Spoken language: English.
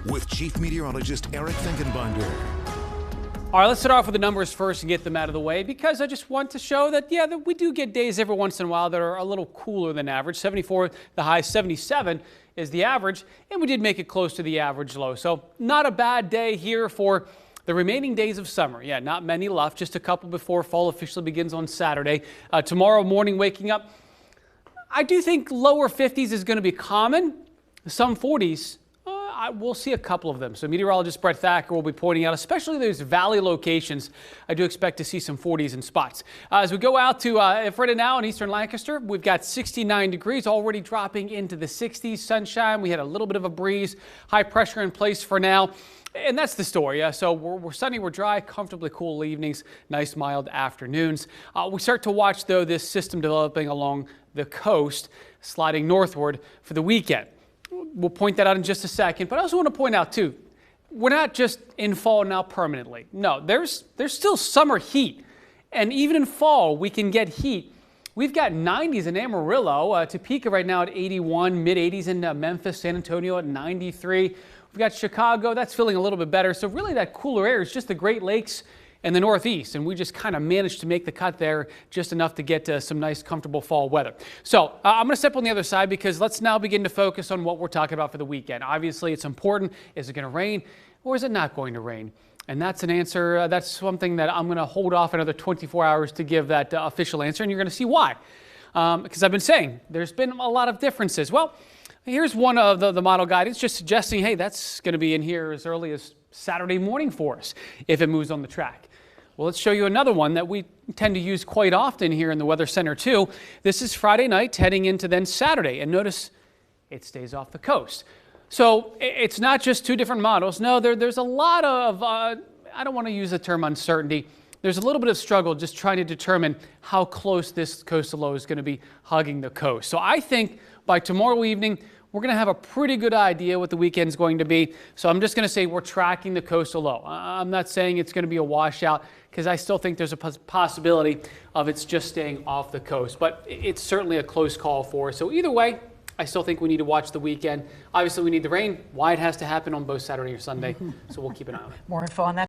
with Chief Meteorologist Eric Finkenbinder. All right, let's start off with the numbers first and get them out of the way, because I just want to show that, that we do get days every once in a while that are a little cooler than average. 74 the high, 77 is the average, and we did make it close to the average low. So not a bad day here for the remaining days of summer. Yeah, not many left, just a couple before fall officially begins on Saturday. Tomorrow morning, waking up, I do think lower 50s is going to be common. Some 40s. We'll see a couple of them. So meteorologist Brett Thacker will be pointing out, especially those valley locations, I do expect to see some 40s in spots. As we go out to Ephrata now in eastern Lancaster, we've got 69 degrees already dropping into the 60s. Sunshine. We had a little bit of a breeze. High pressure in place for now. And that's the story. So we're sunny, we're dry, comfortably cool evenings, nice mild afternoons. We start to watch, though, this system developing along the coast, sliding northward for the weekend. We'll point that out in just a second, but I also want to point out, too, we're not just in fall now permanently. No, there's still summer heat, and even in fall, we can get heat. We've got 90s in Amarillo, Topeka right now at 81, mid-80s in Memphis, San Antonio at 93. We've got Chicago, that's feeling a little bit better. So really that cooler air is just the Great Lakes and the Northeast, and we just kind of managed to make the cut there just enough to get some nice, comfortable fall weather. So I'm going to step on the other side, because let's now begin to focus on what we're talking about for the weekend. Obviously, it's important. Is it going to rain, or is it not going to rain? And that's an answer. That's something that I'm going to hold off another 24 hours to give that official answer, and you're going to see why. Because I've been saying there's been a lot of differences. Well, here's one of the model guidance just suggesting, hey, that's going to be in here as early as Saturday morning for us if it moves on the track. Well, let's show you another one that we tend to use quite often here in the Weather Center too. This is Friday night heading into then Saturday, and notice it stays off the coast. So it's not just two different models. No, there's a lot of, I don't want to use the term uncertainty. There's a little bit of struggle just trying to determine how close this coastal low is going to be hugging the coast. So I think by tomorrow evening, we're going to have a pretty good idea what the weekend's going to be. So I'm just going to say we're tracking the coastal low. I'm not saying it's going to be a washout, because I still think there's a possibility of it's just staying off the coast. But it's certainly a close call for us. So either way, I still think we need to watch the weekend. Obviously, we need the rain. Why it has to happen on both Saturday or Sunday. So we'll keep an eye on it. More info on that.